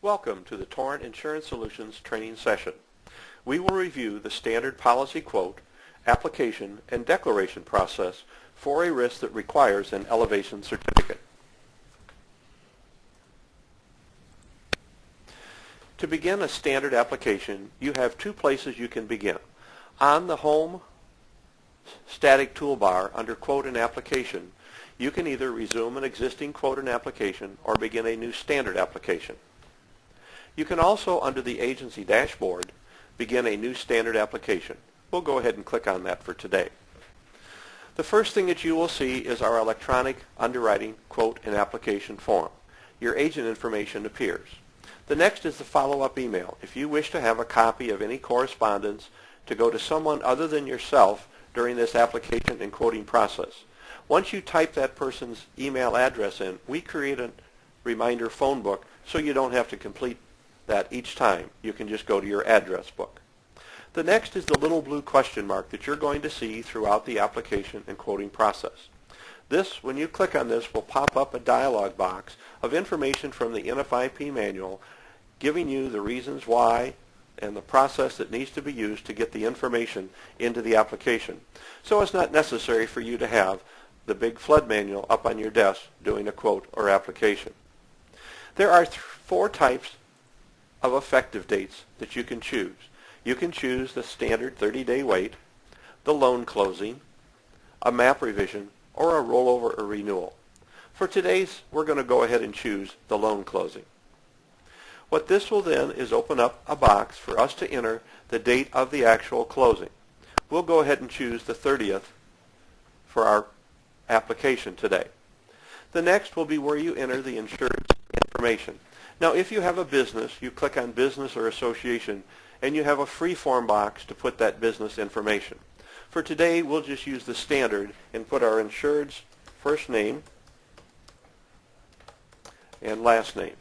Welcome to the Torrent Insurance Solutions training session. We will review the standard policy quote, application, and declaration process for a risk that requires an elevation certificate. To begin a standard application, you have two places you can begin. On the home static toolbar under Quote and Application, you can either resume an existing quote and application or begin a new standard application. You can also, under the agency dashboard, begin a new standard application. We'll go ahead and click on that for today. The first thing that you will see is our electronic underwriting quote and application form. Your agent information appears. The next is the follow-up email. If you wish to have a copy of any correspondence to go to someone other than yourself during this application and quoting process. Once you type that person's email address in, we create a reminder phone book so you don't have to complete that each time. You can just go to your address book. The next is the little blue question mark that you're going to see throughout the application and quoting process. This, when you click on this, will pop up a dialog box of information from the NFIP manual giving you the reasons why and the process that needs to be used to get the information into the application. So it's not necessary for you to have the big flood manual up on your desk doing a quote or application. There are four types of effective dates that you can choose. You can choose the standard 30-day wait, the loan closing, a map revision, or a rollover or renewal. For today's, we're going to go ahead and choose the loan closing. What this will then is open up a box for us to enter the date of the actual closing. We'll go ahead and choose the 30th for our application today. The next will be where you enter the insured's information. Now, if you have a business, you click on Business or Association, and you have a free form box to put that business information. For today, we'll just use the standard and put our insured's first name and last name.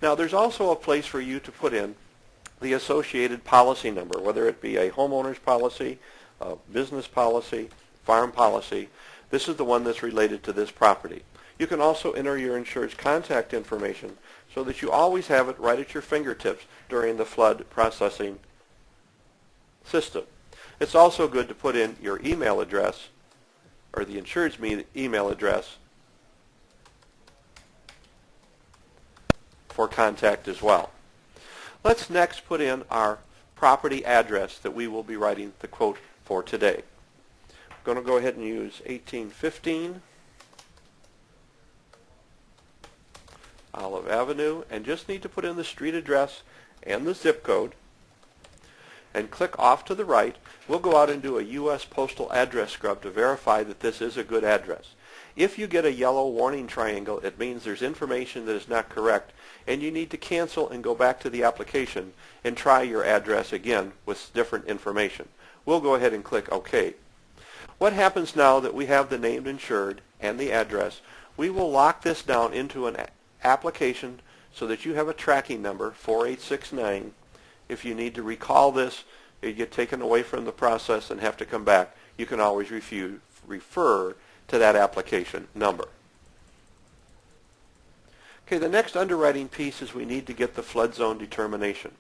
Now, there's also a place for you to put in the associated policy number, whether it be a homeowner's policy, a business policy, farm policy. This is the one that's related to this property. You can also enter your insured's contact information so that you always have it right at your fingertips during the flood processing system. It's also good to put in your email address or the insured's email address for contact as well. Let's next put in our property address that we will be writing the quote for today. I'm going to go ahead and use 1815 Olive Avenue, and just need to put in the street address and the zip code and click off to the right. We'll go out and do a U.S. postal address scrub to verify that this is a good address. If you get a yellow warning triangle, it means there's information that is not correct and you need to cancel and go back to the application and try your address again with different information. We'll go ahead and click OK. What happens now that we have the named insured and the address, we will lock this down into an application so that you have a tracking number, 4869. If you need to recall this, you get taken away from the process and have to come back, you can always refer to that application number. Okay, the next underwriting piece is we need to get the flood zone determination.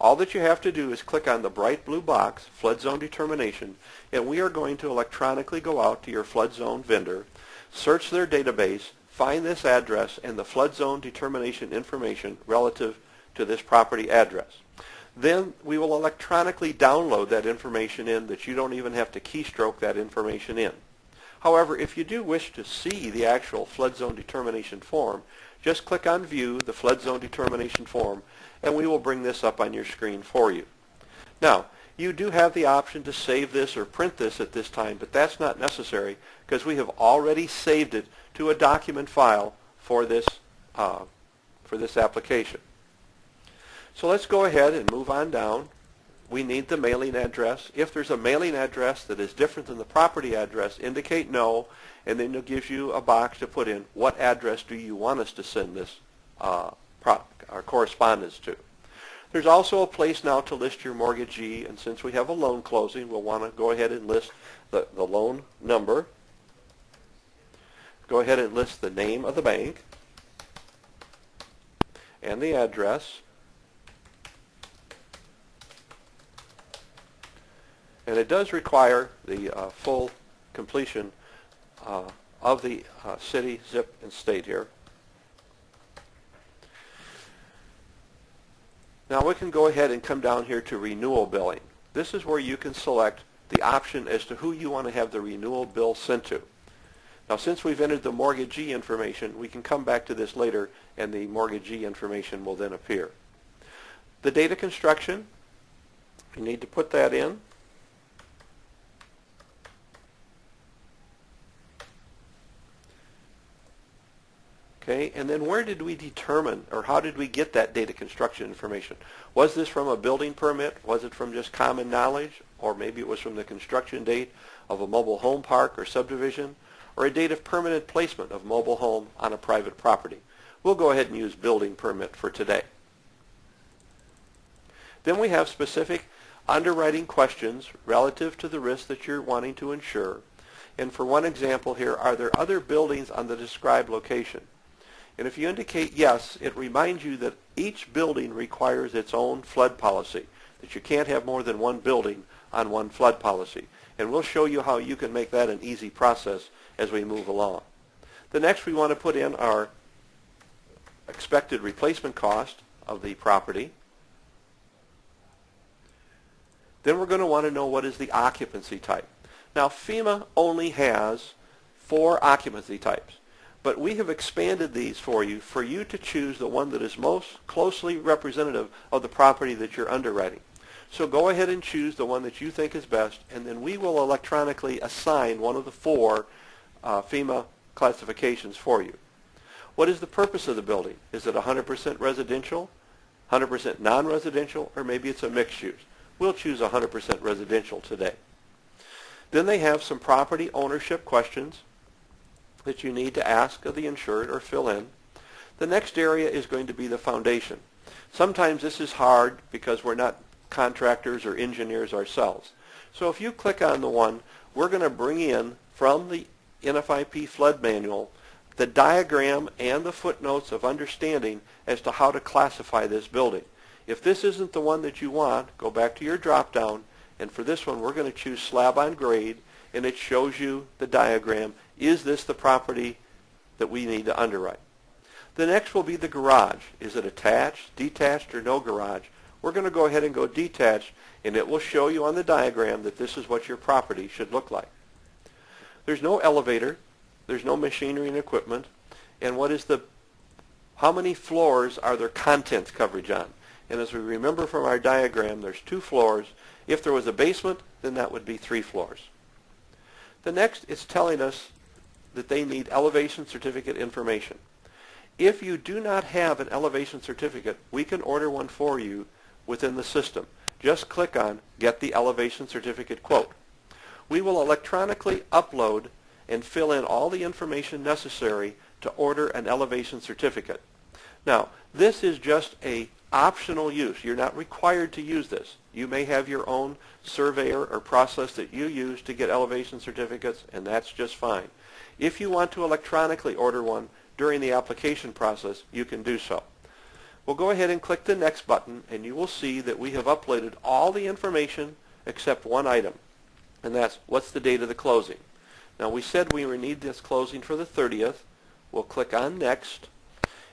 All that you have to do is click on the bright blue box, Flood Zone Determination, and we are going to electronically go out to your flood zone vendor, search their database, find this address and the flood zone determination information relative to this property address. Then we will electronically download that information in that you don't even have to keystroke that information in. However, if you do wish to see the actual flood zone determination form, just click on View the flood zone determination form and we will bring this up on your screen for you. Now, you do have the option to save this or print this at this time, but that's not necessary because we have already saved it to a document file for this application. So let's go ahead and move on down. We need the mailing address. If there's a mailing address that is different than the property address, indicate no, and then it gives you a box to put in what address do you want us to send this correspondence to. There's also a place now to list your mortgagee, and since we have a loan closing, we'll want to go ahead and list the loan number. Go ahead and list the name of the bank. and the address. And it does require the full completion of the city, zip, and state here. Now we can go ahead and come down here to renewal billing. This is where you can select the option as to who you want to have the renewal bill sent to. Now since we've entered the mortgagee information, we can come back to this later and the mortgagee information will then appear. The date of construction, you need to put that in. Okay, and then where did we determine, or how did we get that date of construction information? Was this from a building permit? Was it from just common knowledge? Or maybe it was from the construction date of a mobile home park or subdivision, or a date of permanent placement of mobile home on a private property. We'll go ahead and use building permit for today. Then we have specific underwriting questions relative to the risk that you're wanting to insure. And for one example here, are there other buildings on the described location? And if you indicate yes, it reminds you that each building requires its own flood policy, that you can't have more than one building on one flood policy. And we'll show you how you can make that an easy process as we move along. The next we want to put in our expected replacement cost of the property. Then we're going to want to know what is the occupancy type. Now FEMA only has 4 occupancy types, but we have expanded these for you to choose the one that is most closely representative of the property that you're underwriting. So go ahead and choose the one that you think is best, and then we will electronically assign one of the 4 FEMA classifications for you. What is the purpose of the building? Is it 100% residential, 100% non-residential, or maybe it's a mixed use? We'll choose 100% residential today. Then they have some property ownership questions that you need to ask of the insured or fill in. The next area is going to be the foundation. Sometimes this is hard because we're not contractors or engineers ourselves. So if you click on the one, we're going to bring in from the NFIP flood manual the diagram and the footnotes of understanding as to how to classify this building. If this isn't the one that you want, go back to your drop down, and for this one we're going to choose slab on grade, and it shows you the diagram. Is this the property that we need to underwrite? The next will be the garage. Is it attached, detached, or no garage? We're going to go ahead and go detached, and it will show you on the diagram that this is what your property should look like. There's no elevator, there's no machinery and equipment, and how many floors are there contents coverage on? And as we remember from our diagram, there's 2 floors. If there was a basement, then that would be 3 floors. The next is telling us that they need elevation certificate information. If you do not have an elevation certificate, we can order one for you within the system. Just click on Get the Elevation Certificate Quote. We will electronically upload and fill in all the information necessary to order an elevation certificate. Now, this is just an optional use. You're not required to use this. You may have your own surveyor or process that you use to get elevation certificates, and that's just fine. If you want to electronically order one during the application process, you can do so. We'll go ahead and click the Next button, and you will see that we have uploaded all the information except one item, and that's what's the date of the closing. Now we said we would need this closing for the 30th. We'll click on Next,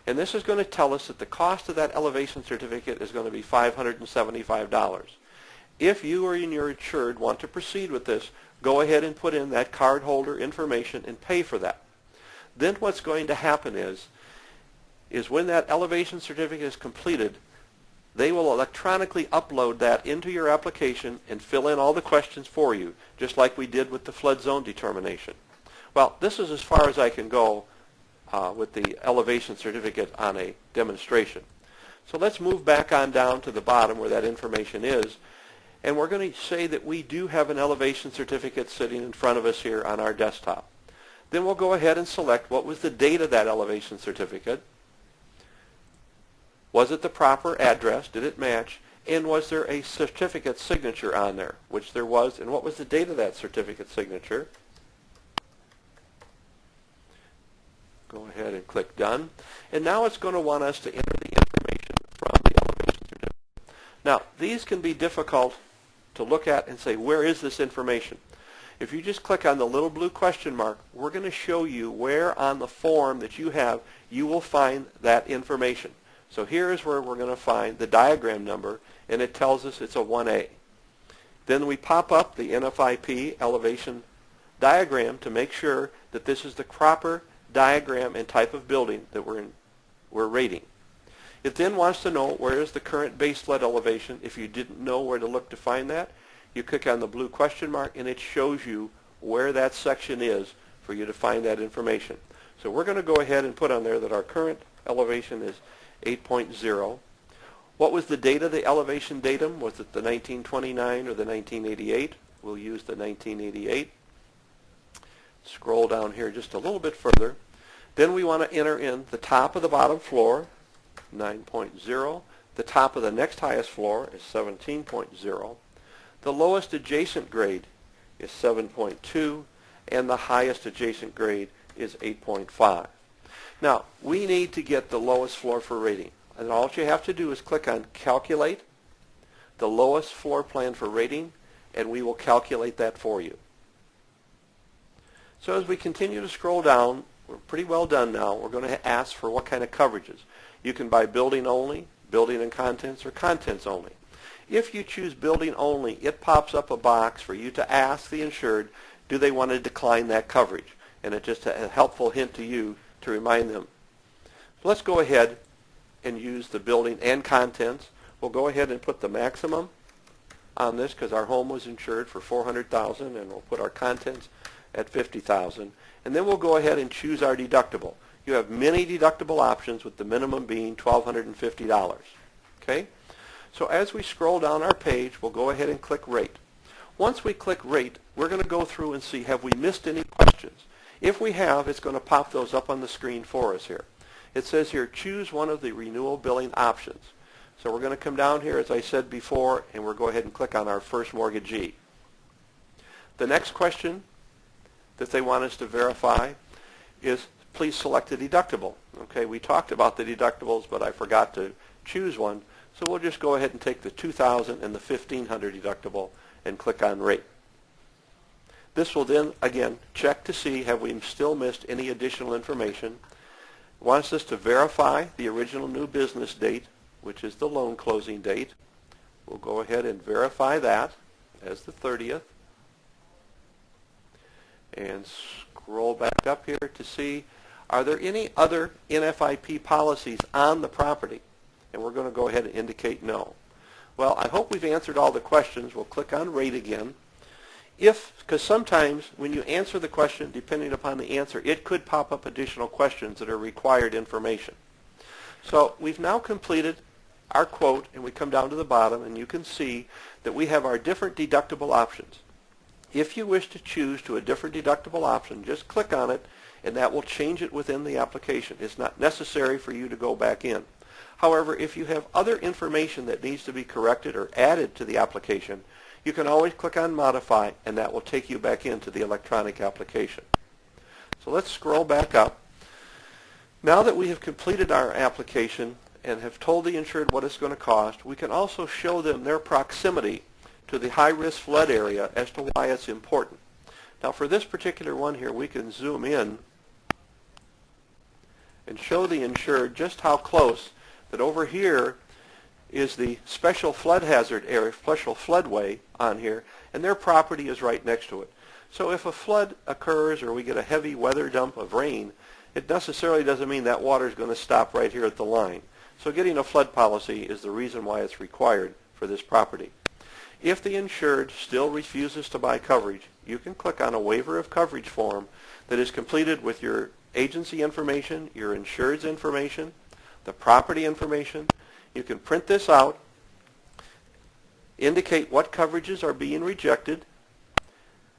and this is going to tell us that the cost of that elevation certificate is going to be $575. If you or your insured want to proceed with this, go ahead and put in that card holder information and pay for that. Then what's going to happen is when that elevation certificate is completed, they will electronically upload that into your application and fill in all the questions for you, just like we did with the flood zone determination. Well, this is as far as I can go with the elevation certificate on a demonstration. So let's move back on down to the bottom where that information is, and we're going to say that we do have an elevation certificate sitting in front of us here on our desktop. Then we'll go ahead and select what was the date of that elevation certificate. Was it the proper address? Did it match? And was there a certificate signature on there? Which there was. And what was the date of that certificate signature? Go ahead and click Done. And now it's going to want us to enter the information Now, these can be difficult to look at and say, where is this information? If you just click on the little blue question mark, we're going to show you where on the form that you have you will find that information. So here is where we're going to find the diagram number, and it tells us it's a 1A. Then we pop up the NFIP elevation diagram to make sure that this is the proper diagram and type of building that we're rating. It then wants to know where is the current base flood elevation. If you didn't know where to look to find that, you click on the blue question mark and it shows you where that section is for you to find that information. So we're going to go ahead and put on there that our current elevation is 8.0. What was the date of the elevation datum? Was it the 1929 or the 1988? We'll use the 1988. Scroll down here just a little bit further. Then we want to enter in the top of the bottom floor, 9.0. The top of the next highest floor is 17.0. The lowest adjacent grade is 7.2, and the highest adjacent grade is 8.5. Now, we need to get the lowest floor for rating. And all you have to do is click on Calculate, the lowest floor plan for rating, and we will calculate that for you. So as we continue to scroll down, we're pretty well done now. We're going to ask for what kind of coverages. You can buy building only, building and contents, or contents only. If you choose building only, it pops up a box for you to ask the insured, do they want to decline that coverage? And it's just a helpful hint to you to remind them. So let's go ahead and use the building and contents. We'll go ahead and put the maximum on this because our home was insured for $400,000, and we'll put our contents at $50,000. And then we'll go ahead and choose our deductible. You have many deductible options with the minimum being $1,250. Okay? So as we scroll down our page, we'll go ahead and click Rate. Once we click Rate, we're going to go through and see, have we missed any questions? If we have, it's going to pop those up on the screen for us here. It says here, choose one of the renewal billing options. So we're going to come down here, as I said before, and we'll go ahead and click on our first mortgagee. The next question that they want us to verify is, please select a deductible. Okay, we talked about the deductibles, but I forgot to choose one. So we'll just go ahead and take the $2,000 and the $1,500 deductible and click on Rate. This will then, again, check to see have we still missed any additional information. It wants us to verify the original new business date, which is the loan closing date. We'll go ahead and verify that as the 30th. And scroll back up here to see, are there any other NFIP policies on the property? And we're going to go ahead and indicate no. Well, I hope we've answered all the questions. We'll click on Rate again. Because sometimes when you answer the question, depending upon the answer, it could pop up additional questions that are required information. So we've now completed our quote, and we come down to the bottom, and you can see that we have our different deductible options. If you wish to choose to a different deductible option, just click on it, and that will change it within the application. It's not necessary for you to go back in. However, if you have other information that needs to be corrected or added to the application, you can always click on Modify, and that will take you back into the electronic application. So let's scroll back up. Now that we have completed our application and have told the insured what it's going to cost, we can also show them their proximity to the high-risk flood area as to why it's important. Now for this particular one here, we can zoom in and show the insured just how close that over here is the special flood hazard area, special floodway on here, and their property is right next to it. So if a flood occurs or we get a heavy weather dump of rain, it necessarily doesn't mean that water is going to stop right here at the line. So getting a flood policy is the reason why it's required for this property. If the insured still refuses to buy coverage, you can click on a Waiver of Coverage form that is completed with your agency information, your insured's information, the property information. You can print this out, indicate what coverages are being rejected.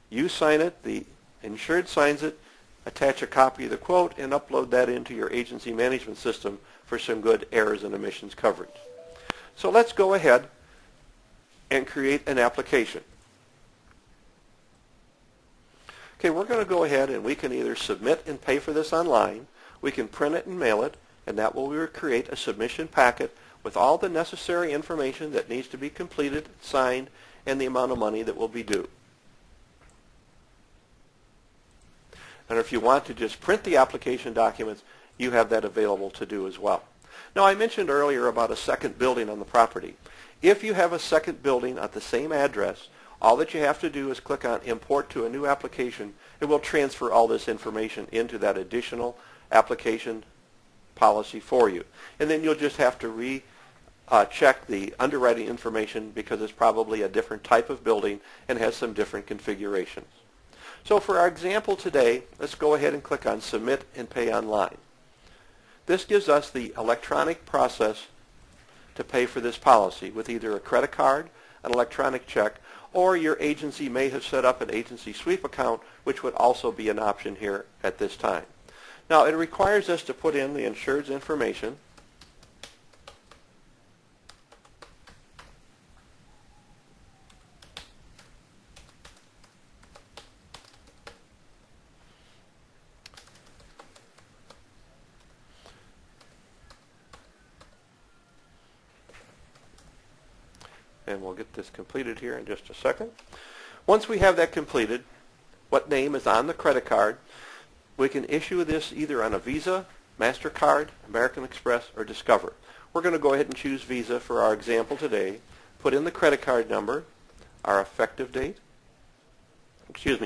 You sign it, the insured signs it, attach a copy of the quote, and upload that into your agency management system for some good errors and omissions coverage. So let's go ahead and create an application. Okay, we're going to go ahead and we can either submit and pay for this online, we can print it and mail it, and that will create a submission packet with all the necessary information that needs to be completed, signed, and the amount of money that will be due. And if you want to just print the application documents, you have that available to do as well. Now, I mentioned earlier about a second building on the property. If you have a second building at the same address, all that you have to do is click on Import to a new application. It will transfer all this information into that additional application policy for you. And then you'll just have to check the underwriting information because it's probably a different type of building and has some different configurations. So for our example today, let's go ahead and click on Submit and Pay Online. This gives us the electronic process to pay for this policy with either a credit card, an electronic check, or your agency may have set up an agency sweep account, which would also be an option here at this time. Now, it requires us to put in the insured's information. And we'll get this completed here in just a second. Once we have that completed, what name is on the credit card, we can issue this either on a Visa, MasterCard, American Express, or Discover. We're going to go ahead and choose Visa for our example today, put in the credit card number, our effective date,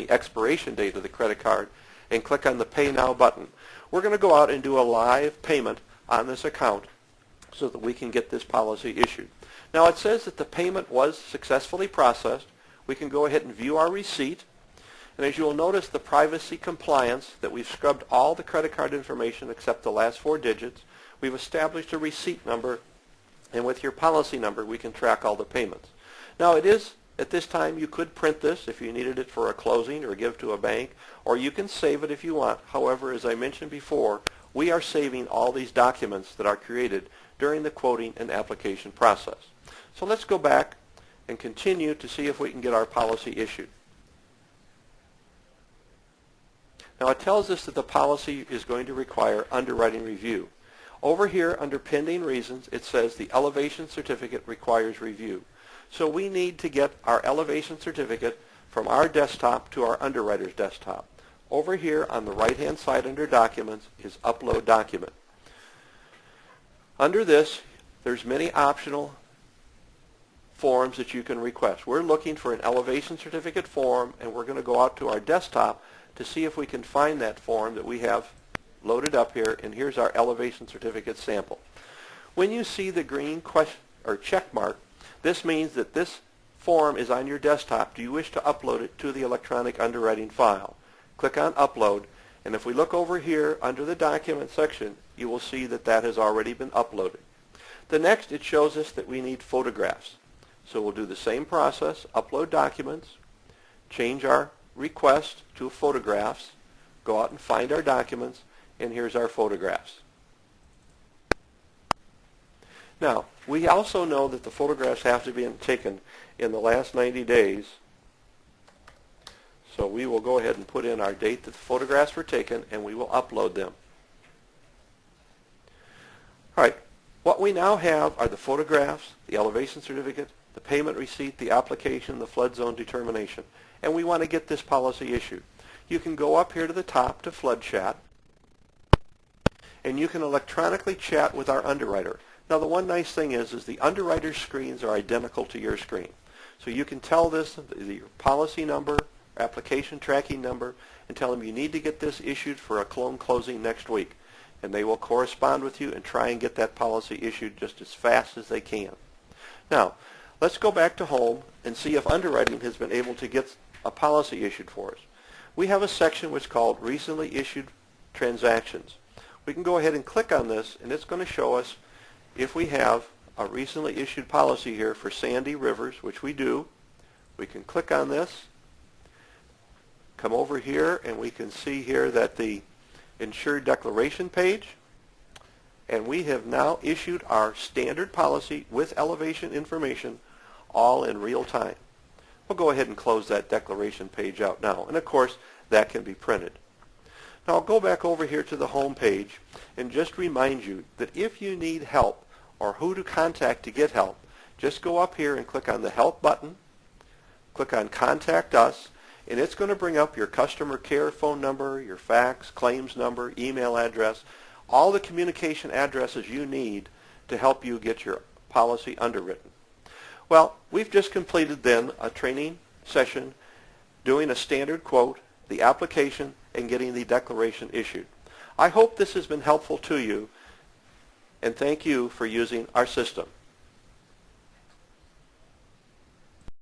expiration date of the credit card, and click on the Pay Now button. We're going to go out and do a live payment on this account so that we can get this policy issued. Now, it says that the payment was successfully processed. We can go ahead and view our receipt. And as you will notice, the privacy compliance, that we've scrubbed all the credit card information except the last 4 digits. We've established a receipt number, and with your policy number, we can track all the payments. Now, it is, at this time, you could print this if you needed it for a closing or give to a bank, or you can save it if you want. However, as I mentioned before, we are saving all these documents that are created during the quoting and application process. So let's go back and continue to see if we can get our policy issued. Now, it tells us that the policy is going to require underwriting review. Over here under pending reasons, it says the elevation certificate requires review. So we need to get our elevation certificate from our desktop to our underwriter's desktop. Over here on the right-hand side under Documents is Upload Document. Under this, there's many optional forms that you can request. We're looking for an elevation certificate form, and we're going to go out to our desktop to see if we can find that form that we have loaded up here, and here's our elevation certificate sample. When you see the green check mark, this means that this form is on your desktop. Do you wish to upload it to the electronic underwriting file? Click on Upload, and if we look over here under the Document section, you will see that that has already been uploaded. The next, it shows us that we need photographs. So we'll do the same process, upload documents, change our request to photographs, go out and find our documents, and here's our photographs. Now, we also know that the photographs have to be taken in the last 90 days. So we will go ahead and put in our date that the photographs were taken, and we will upload them. All right, what we now have are the photographs, the elevation certificate, the payment receipt, the application, the flood zone determination. And we want to get this policy issued. You can go up here to the top to Flood Chat, and you can electronically chat with our underwriter. Now, the one nice thing is the underwriter's screens are identical to your screen. So you can tell this your policy number, application tracking number, and tell them you need to get this issued for a loan closing next week. And they will correspond with you and try and get that policy issued just as fast as they can. Now, let's go back to Home and see if underwriting has been able to get a policy issued for us. We have a section which is called Recently Issued Transactions. We can go ahead and click on this, and it's going to show us if we have a recently issued policy here for Sandy Rivers, which we do. We can click on this, come over here, and we can see here that the insured declaration page, and we have now issued our standard policy with elevation information all in real time. We'll go ahead and close that declaration page out now, and of course that can be printed. Now I'll go back over here to the home page and just remind you that if you need help or who to contact to get help, just go up here and click on the Help button, click on Contact Us, and it's going to bring up your customer care phone number, your fax, claims number, email address, all the communication addresses you need to help you get your policy underwritten. Well, we've just completed then a training session doing a standard quote, the application, and getting the declaration issued. I hope this has been helpful to you, and thank you for using our system.